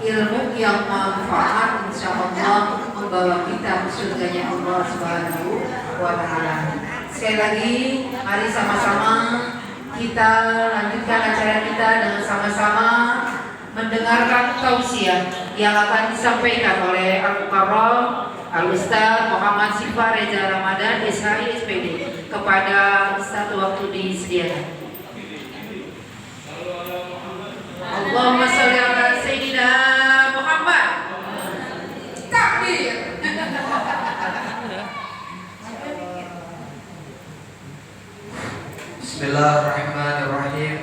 ilmu yang manfaat, insya Allah membawa kita ke surganya Allah Subhanahu wa Ta'ala. Sekali lagi, mari sama-sama kita lanjutkan acara kita dengan sama-sama mendengarkan tausiah yang akan disampaikan oleh Al-Mukarram Al-Ustaz Muhammad Sifa Reza Ramadan SHI SPD. Kepada Ustaz waktu disediakan. Allahumma sholli ala Sayyidina Muhammad. Takbir. Bismillahirrahmanirrahim.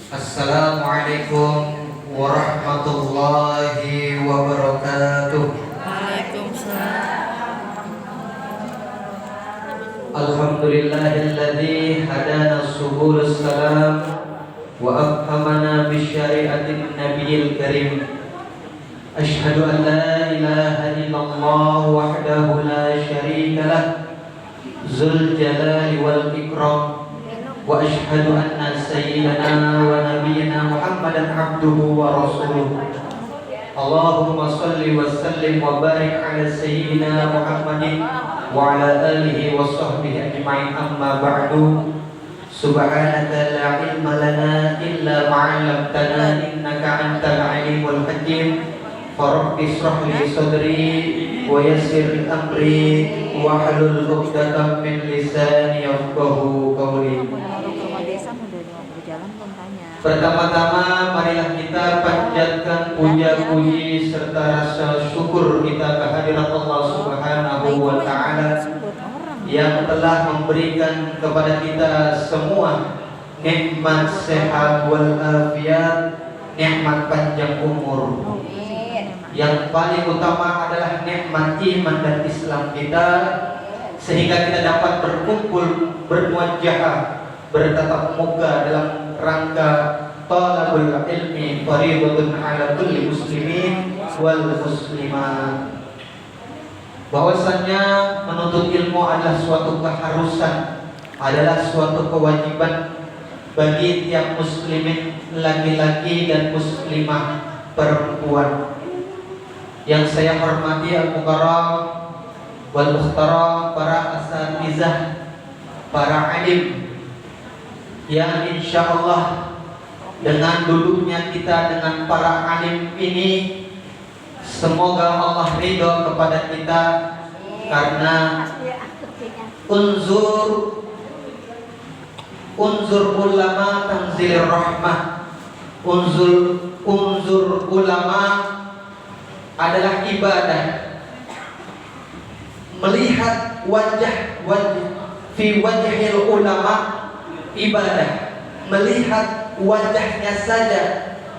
Assalamualaikum warahmatullahi wabarakatuh. Alhamdulillahilladzi hadana subul salam wa afhamana bisyari'atin nabiyil karim. Ashhadu an la ilaha illallah wahdahu la syarika lah dzul jalali wal ikram. Wa ashhadu anna sayyidana wa nabiyyana Muhammadan abduhu wa rasuluh. Allahumma salli wa sallim wa barik ala sayyidina Muhammadin wa ala alihi wa sahbihi ajma'in, amma ba'du. Subhanaka la ilma lana illa ma 'allamtana innaka antal alimul hakim. Rabbi ishrah li sadri wa yassir li amri wa hlul 'uqdatam min lisani yafqahu qawli. Pertama-tama marilah kita panjatkan puja-puji serta rasa syukur kita kehadirat Allah Subhanahu wa Ta'ala yang telah memberikan kepada kita semua nikmat sehat wal afiat, nikmat panjang umur. Yang paling utama adalah nikmat iman dan Islam kita, sehingga kita dapat berkumpul, bermuajahah, bertatap muka dalam rangka talabul ilmi fardhatun ala kulli muslimin wal muslimat. Bahwasannya menuntut ilmu adalah suatu keharusan, adalah suatu kewajiban bagi tiap muslimin laki-laki dan muslimah perempuan. Yang saya hormati Al-Mukarram wal Mukhtaram, para asatizah, para alim, yang insya Allah dengan duduknya kita dengan para alim ini, semoga Allah ridho kepada kita, karena unzur ulama tanzilir rahmah. Unzur ulama adalah ibadah. Melihat wajah fi wajhil ulama ibadah, melihat wajahnya saja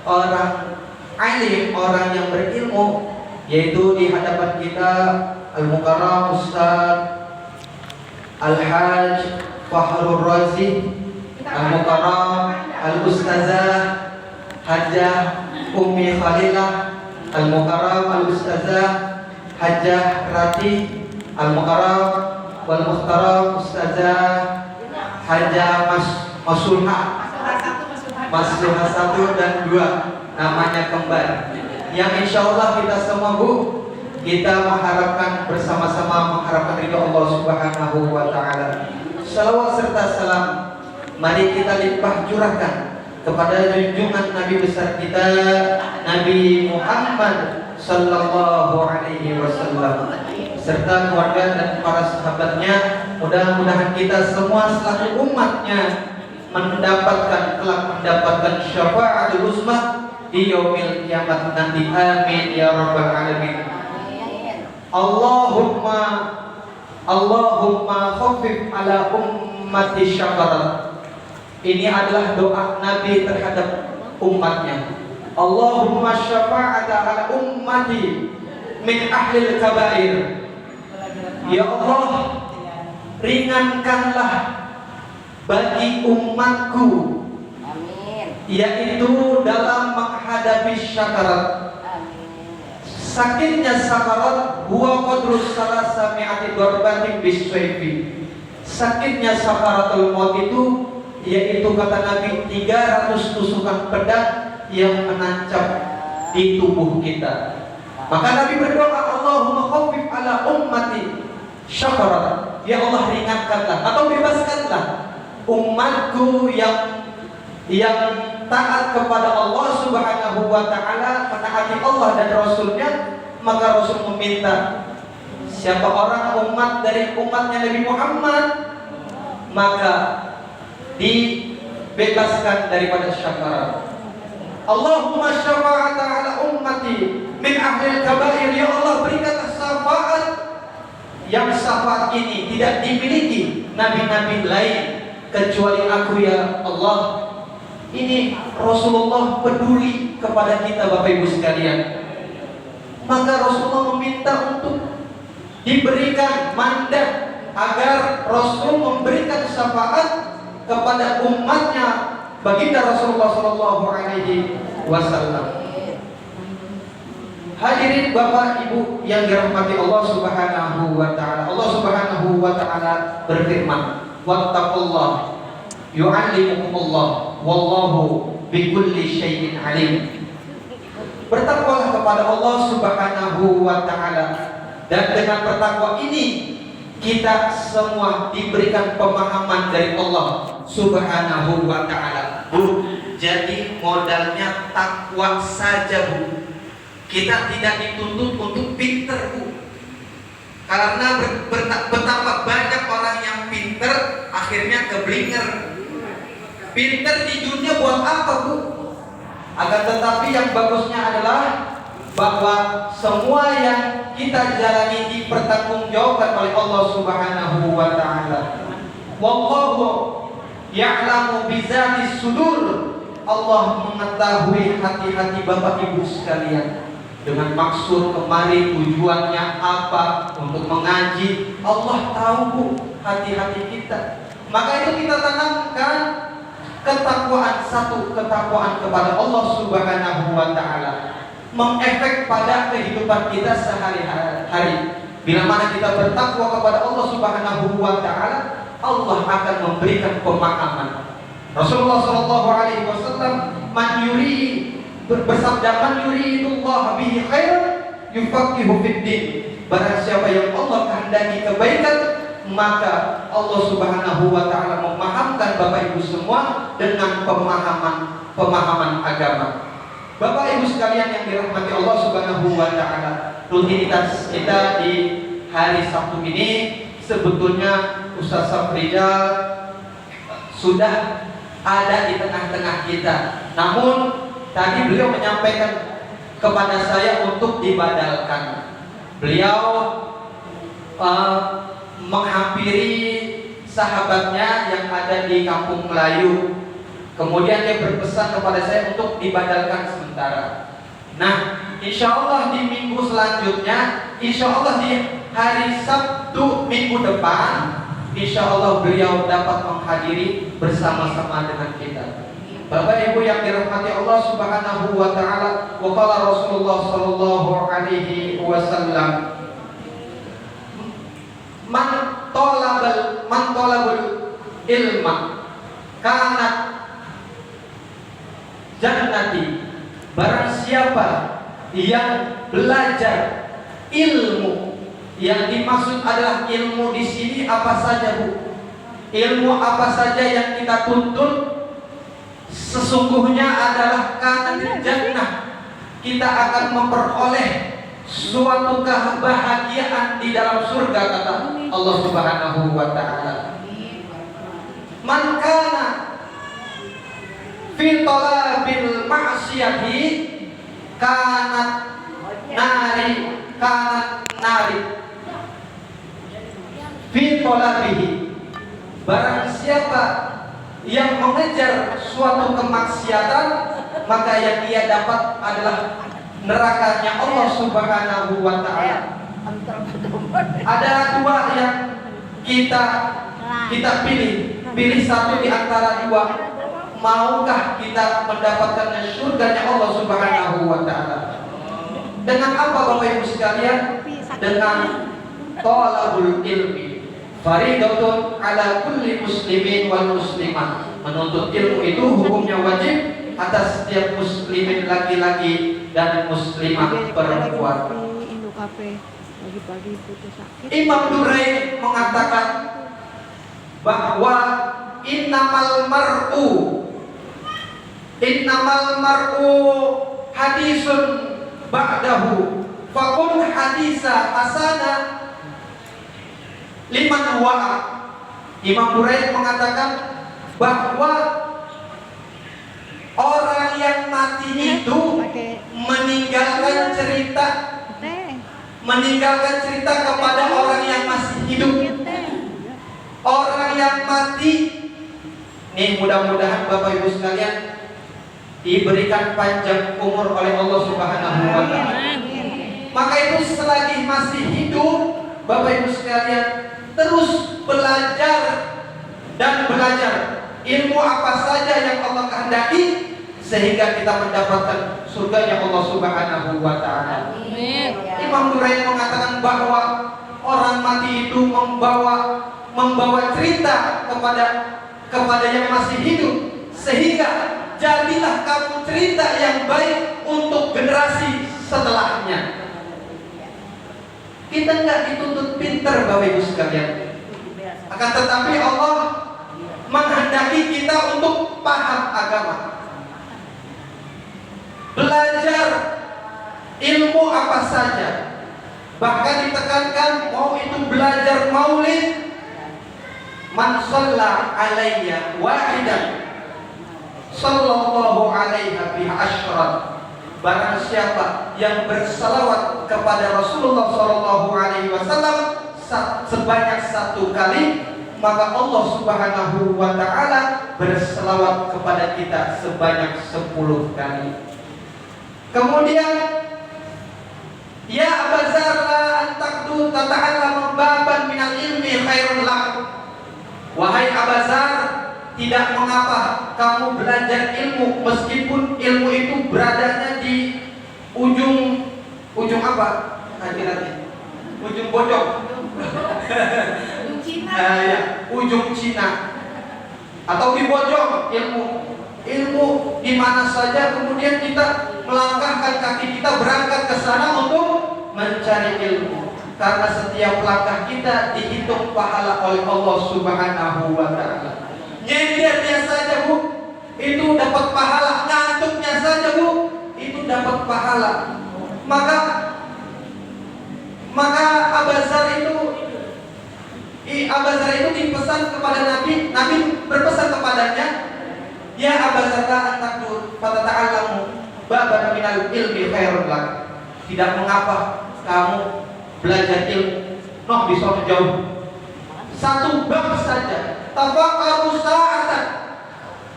orang alim, orang yang berilmu, yaitu di hadapan kita Al-Mukarram Ustaz Al-Hajj Fakhrul Razi, Al-Mukarram Al-Ustazah Hajjah Ummi Khalilah, Al-Mukarram Al-Ustazah Hajjah Rati, Al-Mukarram wal Mukhtaram Ustazah Hajjah Masulha 1 dan 2, namanya kembar. Yang insya Allah kita semua kita mengharapkan bersama-sama, mengharapkan ridho Allah Subhanahu wa Ta'ala. Salawat serta salam mari kita limpah curahkan kepada junjungan Nabi besar kita, Nabi Muhammad sallallahu alaihi wasallam, serta keluarga dan para sahabatnya. Mudah-mudahan kita semua selaku umatnya kelak mendapatkan syafaatul uzma di yaumil kiamat nanti. Amin ya rabbal alamin. Allahumma khaffif ala ummati syakarat. Ini adalah doa Nabi terhadap umatnya. Allahumma syafa'ata ala ummati min ahlil kabair. Ya Allah, ringankanlah bagi umatku, yaitu dalam menghadapi syakarat. Sakitnya sakarat huwa qadrus salasa mi'ati darbatin bisayfi. Sakitnya sakaratul maut itu yaitu kata Nabi 300 tusukan pedang yang menancap di tubuh kita. Maka Nabi berdoa, Allahumma khaffif ala ummati syakarat. Ya Allah, ringankanlah atau bebaskanlah umatku yang taat kepada Allah Subhanahu wa taala, menaati Allah dan Rasulnya. Maka Rasul meminta, siapa orang umat dari umatnya Nabi Muhammad, maka dibebaskan daripada syakarat. Allahumma syafa'ata ala ummati min ahlil kabair. Ya Allah, berikanlah syafaat yang syafaat ini tidak dimiliki nabi-nabi lain kecuali aku ya Allah. Ini Rasulullah peduli kepada kita Bapak Ibu sekalian. Maka Rasulullah meminta untuk diberikan mandat agar Rasul memberikan syafaat kepada umatnya baginda Rasulullah Shallallahu Alaihi Wasallam. Hadirin Bapak Ibu yang dirahmati Allah Subhanahu Wa Taala. Allah Subhanahu Wa Taala berfirman, wattaqullah yu'allimukumullah wallahu bikulli syai'in alim. Bertakwalah kepada Allah Subhanahu wa taala, dan dengan bertakwa ini kita semua diberikan pemahaman dari Allah Subhanahu wa taala. Bu, jadi modalnya takwa saja, Bu. Kita tidak dituntut untuk pinter, Bu. Karena betapa banyak orang yang pinter akhirnya keblinger. Pinter di dunia buat apa, Bu? Akan tetapi yang bagusnya adalah bahwa semua yang kita jalani dipertanggungjawabkan oleh Allah Subhanahu wa taala. Wallahu ya'lamu bizatis sudur. Allah mengetahui hati-hati Bapak Ibu sekalian. Dengan maksud kemari tujuannya apa, untuk mengaji, Allah tahu, Bu, hati-hati kita. Maka itu kita tanamkan ketakwaan, satu ketakwaan kepada Allah Subhanahu wa taala, mengefek pada kehidupan kita sehari-hari. Bila mana kita bertakwa kepada Allah Subhanahu wa taala, Allah akan memberikan pemahaman. Rasulullah Shallallahu Alaihi Wasallam bersabda, man yuridullah bihi khairan yufaqihu fid din. Barang siapa yang Allah kehendaki kebaikan, maka Allah Subhanahu wa taala memahamkan Bapak Ibu semua dengan pemahaman agama. Bapak Ibu sekalian yang dirahmati Allah Subhanahu wa taala, rutinitas kita di hari Sabtu ini sebetulnya Ustaz Safrizal sudah ada di tengah-tengah kita. Namun tadi beliau menyampaikan kepada saya untuk dibadalkan. Beliau menghampiri sahabatnya yang ada di Kampung Melayu. Kemudian dia berpesan kepada saya untuk dibadalkan sementara. Nah, insya Allah di minggu selanjutnya, insya Allah di hari Sabtu minggu depan, insya Allah beliau dapat menghadiri bersama-sama dengan kita. Bapak Ibu yang dirahmati Allah Subhanahu wa taala, wa qala Rasulullah sallallahu alaihi wasallam, man talabul ilma kanat jannati. Barang siapa yang belajar ilmu, yang dimaksud adalah ilmu di sini apa saja, Bu? Ilmu apa saja yang kita tuntut sesungguhnya adalah kanat jannah. Kita akan memperoleh suatu kebahagiaan di dalam surga, kata Allah Subhanahu wa taala. Man kana fi talabil ma'siyati kanat nari fi talabihi. Barang siapa yang mengejar suatu kemaksiatan, maka yang dia dapat adalah nerakanya Allah Subhanahu wa taala. Ada dua yang kita pilih satu di antara dua. Maukah kita mendapatkan surganya Allah Subhanahu wa taala? Dengan apa Bapak Ibu sekalian? Dengan thalabul ilmi. Faridatun ala kulli muslimin wal muslimah. Menuntut ilmu itu hukumnya wajib atas setiap muslimin laki-laki dan muslimah perempuan. Imam Durain mengatakan bahwa innamal mar'u hadisun ba'dahu fakun hadisa hasana liman wa'a. Imam Durain mengatakan bahwa orang yang mati itu meninggalkan cerita kepada orang yang masih hidup. Orang yang mati, nih mudah-mudahan Bapak Ibu sekalian diberikan panjang umur oleh Allah Subhanahu wa taala. Maka itu selagi masih hidup, Bapak Ibu sekalian terus belajar dan belajar ilmu apa saja yang Allah kehendaki sehingga kita mendapatkan surganya Allah Subhanahu wa taala. Imam Durain mengatakan bahwa orang mati itu membawa cerita kepada yang masih hidup, sehingga jadilah kamu cerita yang baik untuk generasi setelahnya. Kita nggak dituntut pintar Bapak Ibu sekalian, akan tetapi Allah menghendaki kita untuk paham agama, belajar ilmu apa saja. Bahkan ditekankan mau itu belajar maulid, man shalla alayya wahidan sallallahu alaiha biha asyran. Barang siapa yang bersalawat kepada Rasulullah sallallahu alaihi wasallam sebanyak 1 kali, maka Allah Subhanahu wa taala bersalawat kepada kita sebanyak 10 kali. Kemudian ya abazar la antakdu tata'allama baban minal ilmi khairun lak. Wahai Abazar, tidak mengapa kamu belajar ilmu meskipun ilmu itu beradanya di ujung apa? Akhiratnya. Ujung bojong. Ujung Cina. Ya, ujung Cina. Atau di bojong ilmu di mana saja, kemudian kita melangkahkan kaki kita berangkat ke sana untuk mencari ilmu. Karena setiap langkah kita dihitung pahala oleh Allah Subhanahu wa taala. Nyendernya saja Bu, itu dapat pahala. Ngantuknya saja Bu, itu dapat pahala. Maka Abazar itu dipesan kepada Nabi berpesan kepadanya, ya Abazar antakdu fatata'allamu baban minal ilmi khairun lak. Tidak mengapa kamu belajar ilmu, bisa jauh 1 bab saja. Tafakkaru sa'atan,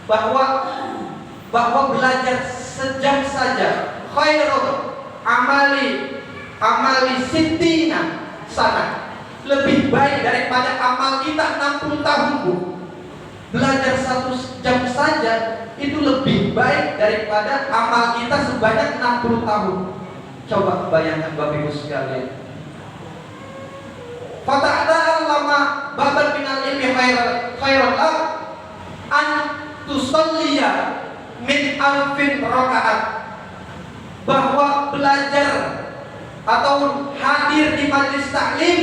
bahwa belajar sejam saja khairun amali sittina sana, lebih baik daripada amal kita 60 tahun Bu. Belajar 1 jam saja itu lebih baik daripada amal kita sebanyak 60 tahun. Coba bayangkan Bapak Ibu sekalian. Fata'allama baban minal ilmi khairan lak an tusalliya min alfin rakaat. Bahwa belajar atau hadir di majelis taklim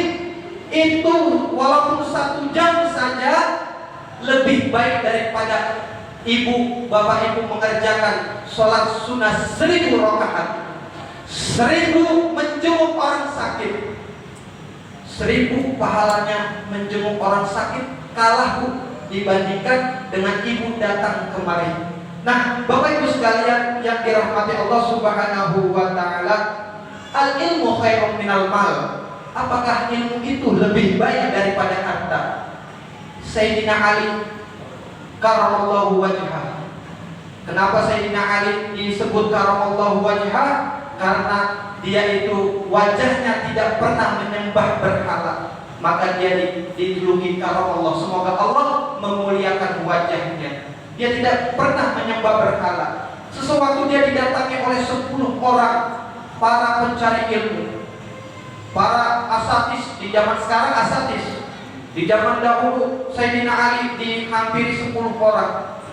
itu walaupun 1 jam saja lebih baik daripada bapak ibu mengerjakan sholat sunnah 1000 rakaat. 1000 menjenguk orang sakit, 1000 pahalanya menjenguk orang sakit kalah Bu dibandingkan dengan ibu datang kemari. Nah, Bapak Ibu sekalian yang dirahmati Allah Subhanahu wa taala, al ilmu khairun minal mal. Apakah ilmu itu lebih baik daripada harta? Sayyidina Ali karamallahu wajhah. Kenapa Sayyidina Ali disebut karamallahu wajhah? Karena dia itu wajahnya tidak pernah menyembah berhala, maka dia dijuluki karamallah. Semoga Allah memuliakan wajahnya. Dia tidak pernah menyembah berhala. Sesuatu dia didatangi oleh 10 orang para pencari ilmu, para asatis. Di zaman sekarang asatis, di zaman dahulu Sayyidina Ali dihampiri 10 orang.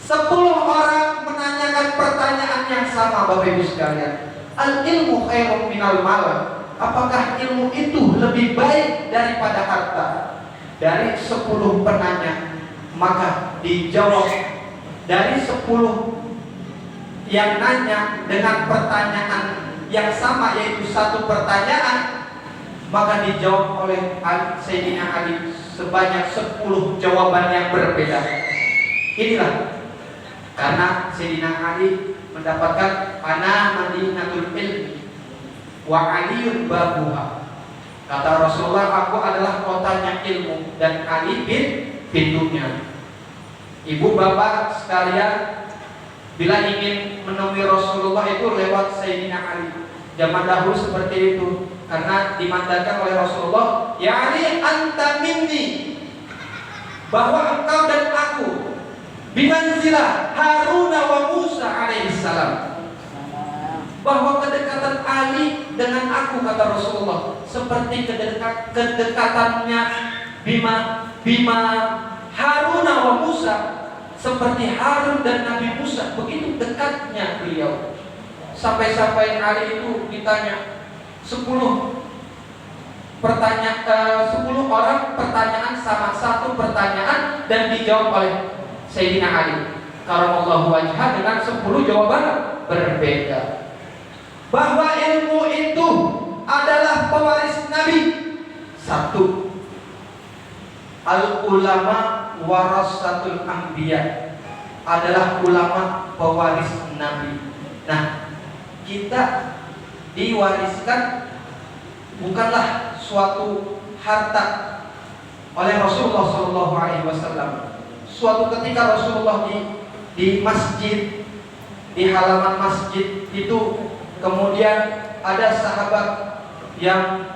10 orang menanyakan pertanyaan yang sama, Bapak Ibu sekalian. Al-ilmu khairun minal mal. Apakah ilmu itu lebih baik daripada harta? Dari 10 penanya, maka dijawab dari 10 yang nanya dengan pertanyaan yang sama, yaitu satu pertanyaan, maka dijawab oleh Sayyidina Ali sebanyak 10 jawaban yang berbeda. Inilah karena Sayyidina Ali mendapatkan ana madinatul ilmi wa aliyun babuha. Kata Rasulullah, aku adalah kotanya ilmu dan Ali pintunya. Ibu bapak sekalian, bila ingin menemui Rasulullah itu lewat Sayyidina Ali. Zaman dahulu seperti itu, karena dimandatkan oleh Rasulullah, ya Ali anta minni, bahwa engkau dan aku bimanzilah Haruna wa Musa alaihissalam, bahwa kedekatan Ali dengan aku, kata Rasulullah, seperti kedekatannya Bima Haruna wa Musa, seperti Harun dan Nabi Musa. Begitu dekatnya beliau. Sampai-sampai Ali itu ditanya 10 orang pertanyaan sama satu pertanyaan, dan dijawab oleh Sayyidina Ali karamallahu wajhah dengan 10 jawaban berbeda. Bahwa ilmu itu adalah pewaris Nabi. 1. Al-ulama warasatul anbiya, adalah ulama pewaris Nabi. Nah, kita diwariskan bukanlah suatu harta oleh Rasulullah SAW. Suatu ketika Rasulullah di masjid, di halaman masjid itu, kemudian ada sahabat yang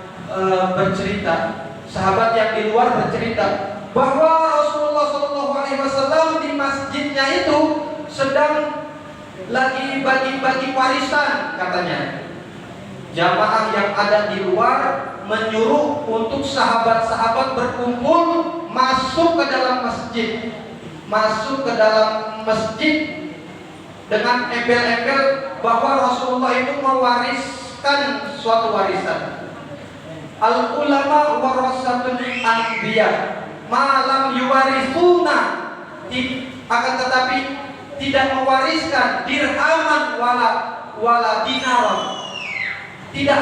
bercerita, sahabat yang di luar bercerita bahwa Rasulullah SAW di masjidnya itu sedang lagi bagi-bagi warisan, katanya. Jamaah yang ada di luar menyuruh untuk sahabat-sahabat berkumpul masuk ke dalam masjid, dengan embel-embel bahwa Rasulullah itu mewariskan suatu warisan. Al-ulama warasatul anbiya, malam yuwarithuna, akan tetapi tidak mewariskan dirhaman wala dinaron. Tidak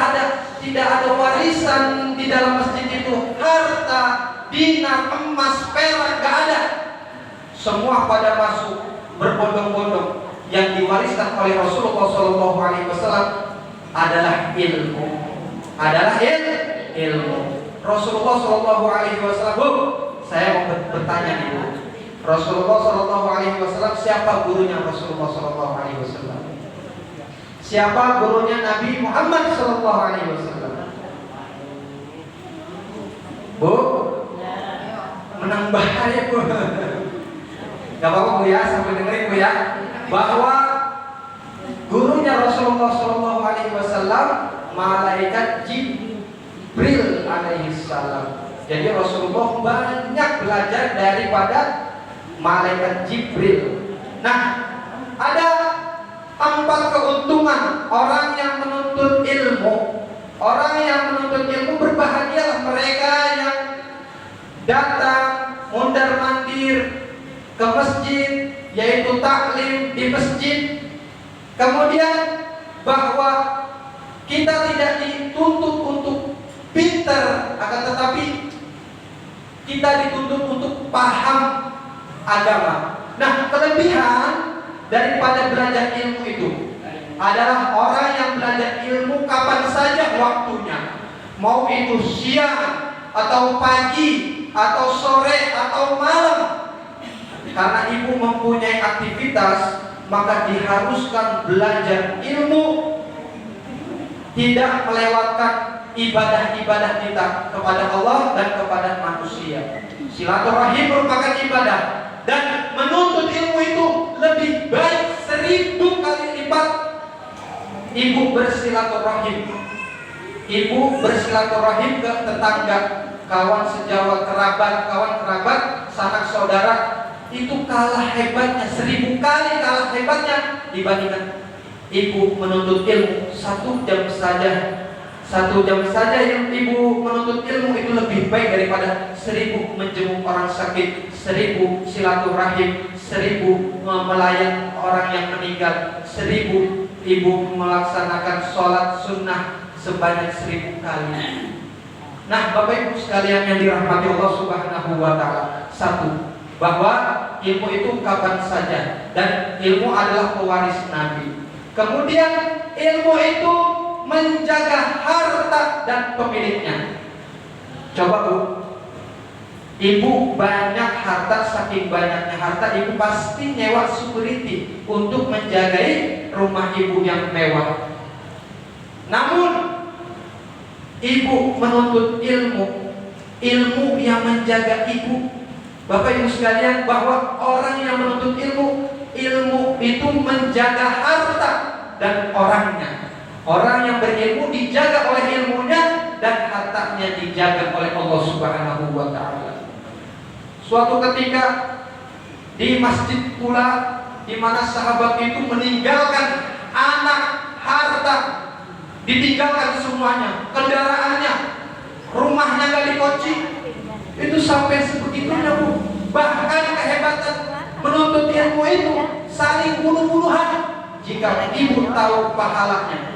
ada warisan di dalam masjid itu, harta, dinar, emas, perak, gak ada. Semua pada masuk berbondong-bondong. Yang diwariskan oleh Rasulullah SAW adalah ilmu. Rasulullah SAW, saya mau bertanya nih, Rasulullah SAW, siapa gurunya Rasulullah SAW? Siapa gurunya Nabi Muhammad SAW? Bu, menang bahaya Bu. Gak apa-apa Bu ya, sambil dengerin Bu ya. Bahwa gurunya Rasulullah SAW malaikat Jibril alaihissalam. Jadi Rasulullah banyak belajar daripada malaikat Jibril. Nah, ada 4 keuntungan orang yang menuntut ilmu. Orang yang menuntut ilmu berbahagialah mereka yang datang mondar-mandir ke masjid, yaitu taklim di masjid. Kemudian bahwa kita tidak dituntut untuk pintar, akan tetapi kita dituntut untuk paham agama. Nah, kelebihan daripada belajar ilmu itu adalah orang yang belajar ilmu kapan saja waktunya, mau itu siang atau pagi atau sore atau malam. Karena ibu mempunyai aktivitas, maka diharuskan belajar ilmu, tidak melewatkan ibadah-ibadah kita kepada Allah dan kepada manusia. Silaturahim merupakan ibadah, dan menuntut ilmu itu lebih baik 1000 kali lipat ibu bersilaturahim. Ibu bersilaturahim ke tetangga, kawan sejawat, kawan kerabat, sanak saudara, itu kalah hebatnya, 1000 kali kalah hebatnya dibandingkan ibu menuntut ilmu 1 jam saja. 1 jam saja yang ibu menuntut ilmu itu lebih baik daripada 1000 menjenguk orang sakit, 1000 silaturahim, 1000 melayani orang yang meninggal, 1000 ibu melaksanakan sholat sunnah sebanyak 1000 kali. Nah, Bapak Ibu sekalian yang dirahmati Allah Subhanahu wa Ta'ala, satu, bahwa ilmu itu kapan saja dan ilmu adalah pewaris Nabi. Kemudian ilmu itu menjaga harta dan pemiliknya. Coba Bu, ibu banyak harta, saking banyaknya harta ibu pasti nyewa security untuk menjagai rumah ibu yang mewah. Namun ibu menuntut ilmu yang menjaga ibu. Bapak Ibu sekalian, bahwa orang yang menuntut ilmu itu menjaga harta dan orangnya. Orang yang berilmu dijaga oleh ilmunya dan hartanya dijaga oleh Allah Subhanahu wa Ta'ala. Suatu ketika di masjid pula, di mana sahabat itu meninggalkan anak, harta, ditinggalkan semuanya, kendaraannya, rumahnya gak dikunci. Itu sampai sebegitunya Bu. Bahkan kehebatan menuntut ilmu itu saling bunuh-bunuhan. Jika ibu tahu pahalanya,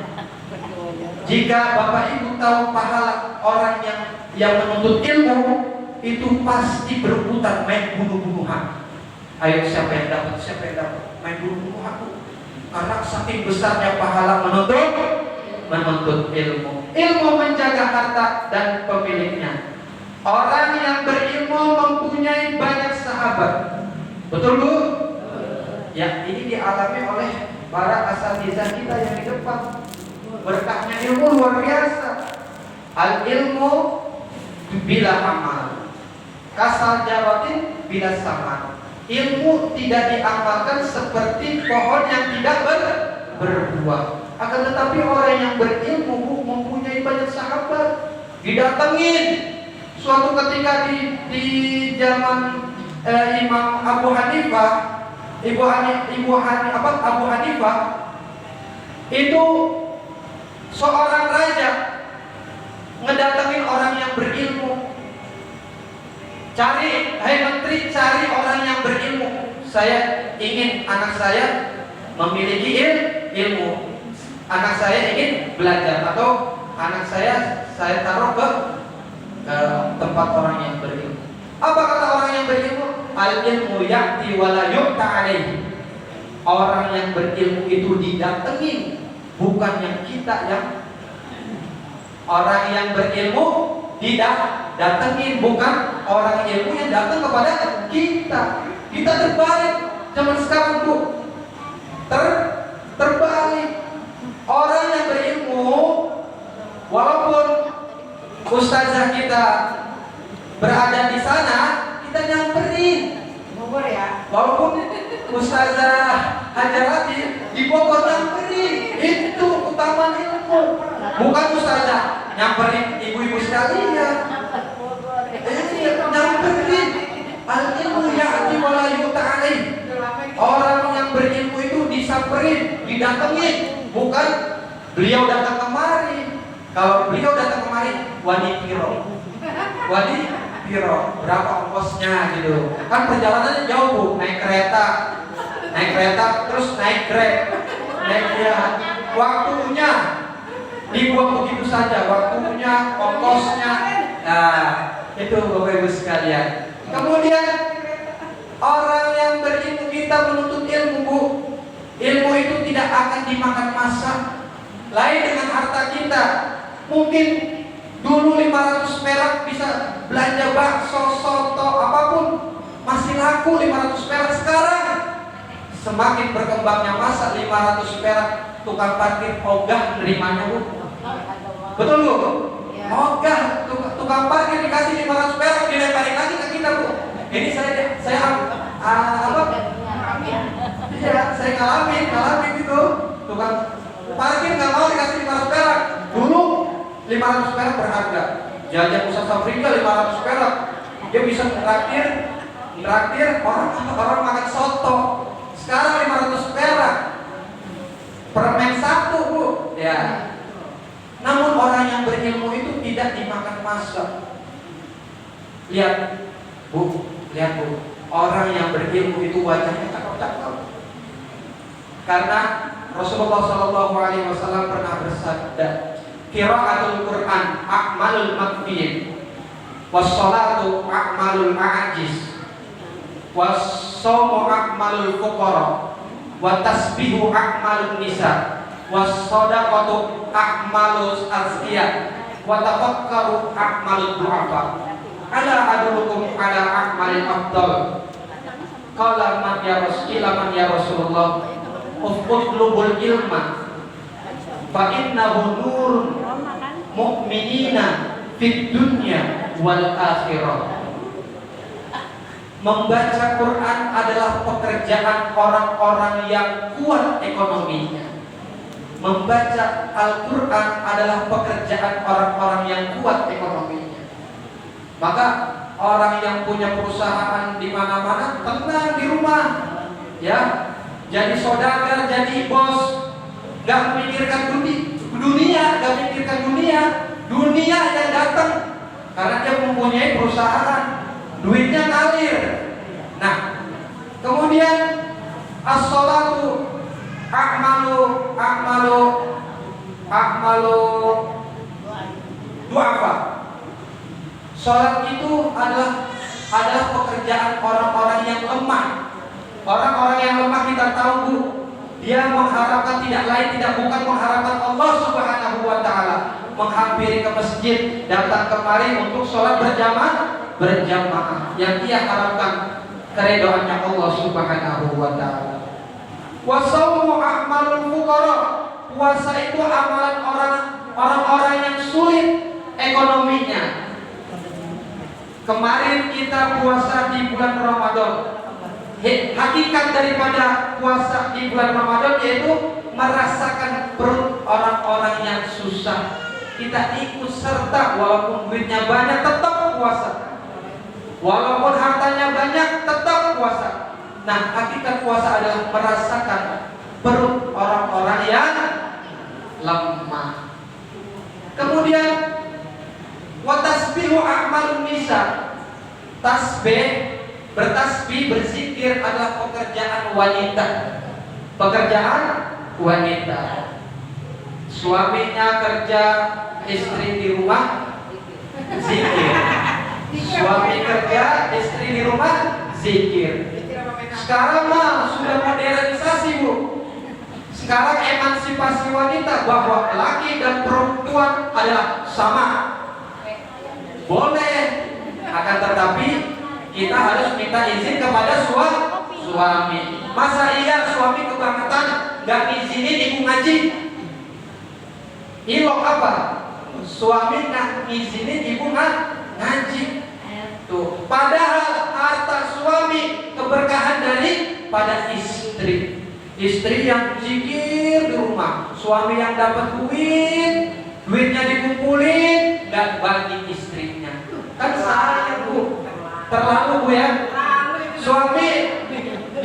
jika Bapak Ibu tahu pahala orang yang menuntut ilmu, itu pasti berebutan main bunuh-bunuhan. Ayo siapa yang dapat, main bunuh-bunuhan. Karena saking besarnya pahala menuntut ilmu. Ilmu menjaga harta dan pemiliknya. Orang yang berilmu mempunyai banyak sahabat. Betul Bu? Ya, ini dialami oleh para asatizah kita yang di depan. Berkahnya ilmu luar biasa. Al ilmu bila amal, kasal jawatin bila sama. Ilmu tidak diamalkan seperti pohon yang tidak berbuah. Akan tetapi orang yang berilmu mempunyai banyak sahabat. Didatengin suatu ketika di zaman Imam Abu Hanifah, Abu Hanifah itu seorang raja ngedatengin orang yang berilmu. Hai menteri, cari orang yang berilmu. Saya ingin anak saya memiliki ilmu. Anak saya ingin belajar, atau anak saya taruh ke tempat orang yang berilmu. Apa kata orang yang berilmu? Al ilmu ya'ti wa la yu'ta alaihi. Orang yang berilmu itu didatengin, bukan yang kita yang. Orang yang berilmu didatengin, bukan orang ilmu yang datang kepada kita. Kita terbalik zaman sekarang Bu. Terbalik. Orang yang berilmu, walaupun ustazah kita berada di sana, kita nyamperin. Bogor ya. Walaupun ustazah Hajarati di Bogor, nyamperin. Itu utama ilmu. Bukan ustazah nyamperin ibu-ibu sekalian. Nyamperin. Al ilmu ya'ti wa la yu'ta alaih. Orang yang berilmu itu disamperin, didatengin. Bukan beliau datang kemari. Kalau beliau datang kemari, wadi piro, berapa ongkosnya gitu. Kan perjalanannya jauh Bu, naik kereta terus naik Grab, waktunya dibuang begitu saja, waktunya, ongkosnya. Nah, itu Bapak Ibu sekalian. Kemudian orang yang berilmu, kita menuntut ilmu Bu. Ilmu itu tidak akan dimakan masa. Lain dengan harta kita. Mungkin dulu 500 perak bisa belanja bakso, soto, apapun, masih laku 500 perak. Sekarang semakin berkembangnya masa, 500 perak tukang parkir ogah nerimanya Bu. Betul Bu? Ogah tukang parkir dikasih 500 perak, dilemparin lagi ke kita Bu. Ini saya saya ngalamin gitu. Tukang parkir nggak mau dikasih 500 perak. Dulu 500 perak berharga. Jajan Ustaz Afrika 500 perak. Dia bisa traktir Traktir orang makan soto. Sekarang 500 perak. Permen satu, Bu. Ya. Namun orang yang berilmu itu tidak dimakan masa. Lihat, Bu. Lihat, Bu. Orang yang berilmu itu wajahnya cakep-cakep. Karena Rasulullah SAW pernah bersabda, "Qiraatul Quran akmalul makfiyin, wassalatu akmalul a'jiz, wassaumu akmalul fuqara, watasbihu akmalun nisa, wassadaqatu akmalus azkiya, watafakkaru akmalul du'afa. Ala adulukum ala akmalil afdal." Qala man ya Rasulullah, utlubul ilma fa innahu nurun mu'minina fid dunya wal akhirah. Membaca Quran adalah pekerjaan orang-orang yang kuat ekonominya. Membaca Al-Quran adalah pekerjaan orang-orang yang kuat ekonominya. Maka orang yang punya perusahaan di mana-mana tenang di rumah, ya. Jadi saudagar, jadi bos, gak memikirkan dunia, gak memikirkan dunia yang datang, karena dia mempunyai perusahaan, duitnya ngalir. Nah, kemudian as-sholatu akmalu du'afa. Sholat itu adalah pekerjaan orang-orang yang lemah. Orang-orang yang lemah kita tahu, Bu, dia mengharapkan tidak lain tidak bukan mengharapkan Allah Subhanahu wa taala, menghampiri ke masjid, datang kemari untuk sholat berjamaah yang dia harapkan keridhaannya Allah Subhanahu wa taala. Wasaumu a'malul fuqara. Puasa itu amalan orang-orang yang sulit ekonominya. Kemarin kita puasa di bulan Ramadan. Hakikat daripada puasa di bulan Ramadan yaitu merasakan perut orang-orang yang susah. Kita ikut serta, walaupun duitnya banyak tetap puasa, walaupun hartanya banyak tetap puasa. Nah, hakikat puasa adalah merasakan perut orang-orang yang lemah. Kemudian watasbihu a'malun nisa. Bertasbih, berzikir adalah pekerjaan wanita. Pekerjaan wanita. Suaminya kerja, istri di rumah zikir. Suami kerja, istri di rumah zikir. Sekarang mah sudah modernisasi, Bu. Sekarang emansipasi wanita bahwa laki dan perempuan adalah sama. Boleh, akan tetapi kita harus minta izin kepada suami. Masa iya suami kebangetan gak ngizinin ibu ngaji? Ilok apa? Suami gak ngizinin ibu ngaji. Tuh. Padahal harta suami keberkahan daripada istri. Istri yang zikir di rumah, suami yang dapat duitnya dikumpulin, gak bagi istrinya. Kan sayang, Bu. Terlalu, Bu, ya. Suami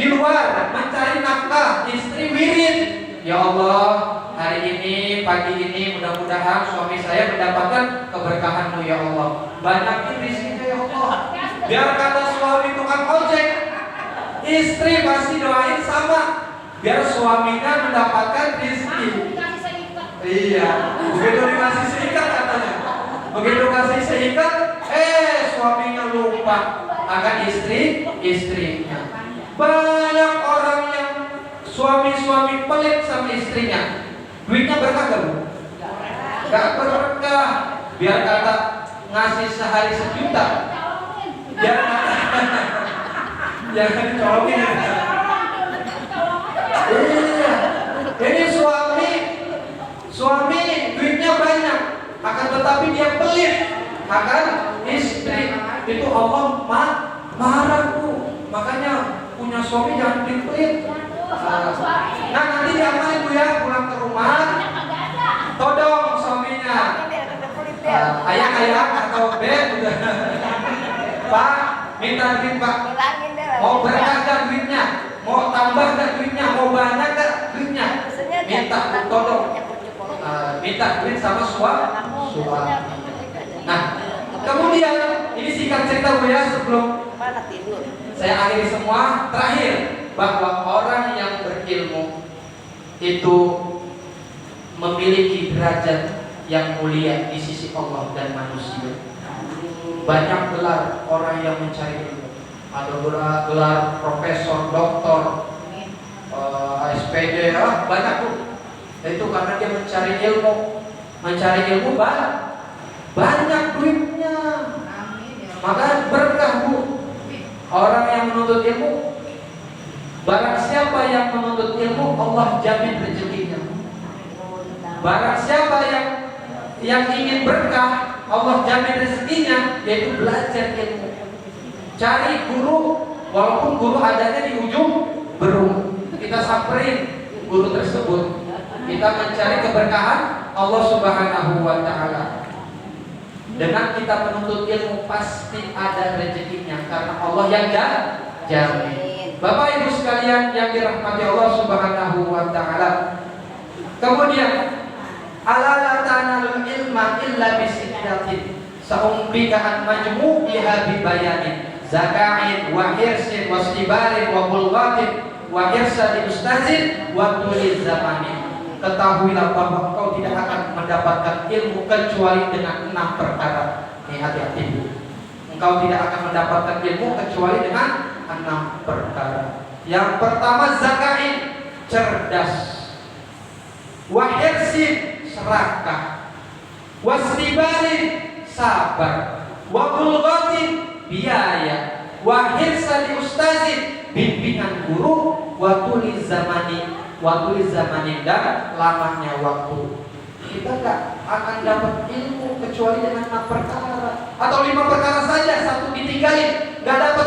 di luar mencari nafkah, istri wirid. Ya Allah, hari ini, pagi ini mudah-mudahan suami saya mendapatkan keberkahan-Mu ya Allah. Banyakin rizkinya ya Allah. Biar kata suami tukang ojek, istri pasti doain sama, biar suaminya mendapatkan rizki. Iya, begitu dikasih seikat katanya. Begitu kasih seikat, suaminya lupa akan istrinya. Banyak orang yang suami pelit sama istrinya, duitnya berkah gak, Bu? Gak berkah. Biar kata ngasih sehari 1 juta, jangan dicolongin. Iya, ini suami duitnya banyak, akan tetapi dia pelit akan istri. Itu Allah marah, Bu. Makanya punya suami jangan pelit-pelit. Nah, nanti diamalin, Bu, ya, pulang ke rumah todong suaminya, ayah atau Pak, Minta duit Pak. Bilangin deh. Mau berkah gak duitnya? Mau tambah gak duitnya? Mau banyak gak duitnya? Minta tolong. Minta duit sama suami. Nah, kemudian ini singkat cerita Bu ya, sebelum saya akhiri semua. Terakhir, bahwa orang yang berilmu itu memiliki derajat yang mulia di sisi Allah dan manusia. Banyak gelar orang yang mencari ilmu. Ada gelar profesor, doktor, SPD, banyak tuh. Itu karena dia mencari ilmu. Mencari ilmu banyak duitnya. Maka berkah Bu. Orang yang menuntut ilmu, barang siapa yang menuntut ilmu, Allah jamin rezekinya. Barang siapa yang ingin berkah, Allah jamin rezekinya, yaitu belajar ilmu. Cari guru, walaupun guru adanya di ujung berung, kita samperin guru tersebut. Kita mencari keberkahan Allah Subhanahu wa Ta'ala. Dengan kita menuntut ilmu pasti ada rezekinya, karena Allah yang jamin. Bapak Ibu sekalian yang dirahmati Allah Subhanahu wa Ta'ala. Kemudian ala la tanalul ilma illa bisiddatin, sa'umbika an majmu'iha bi bayanin zaka'in wa hirsin wa istibarin wa bulghatin wa irsadin ustazin wa tuliz zamanin. Ketahuilah bahwa engkau tidak akan mendapatkan ilmu kecuali dengan 6 perkara. Ini hati-hati. Engkau tidak akan mendapatkan ilmu kecuali dengan 6 perkara. Yang pertama zakain, cerdas. Wahirsin, serakah. Wastibarin, sabar. Wabulghatin, biaya. Wahirsa di ustazin, bimbingan guru. Watuli zamani, waktu zaman dan lamanya waktu. Kita gak akan dapat ilmu kecuali dengan 6 perkara atau 5 perkara saja, 1 ditinggalin, gak dapat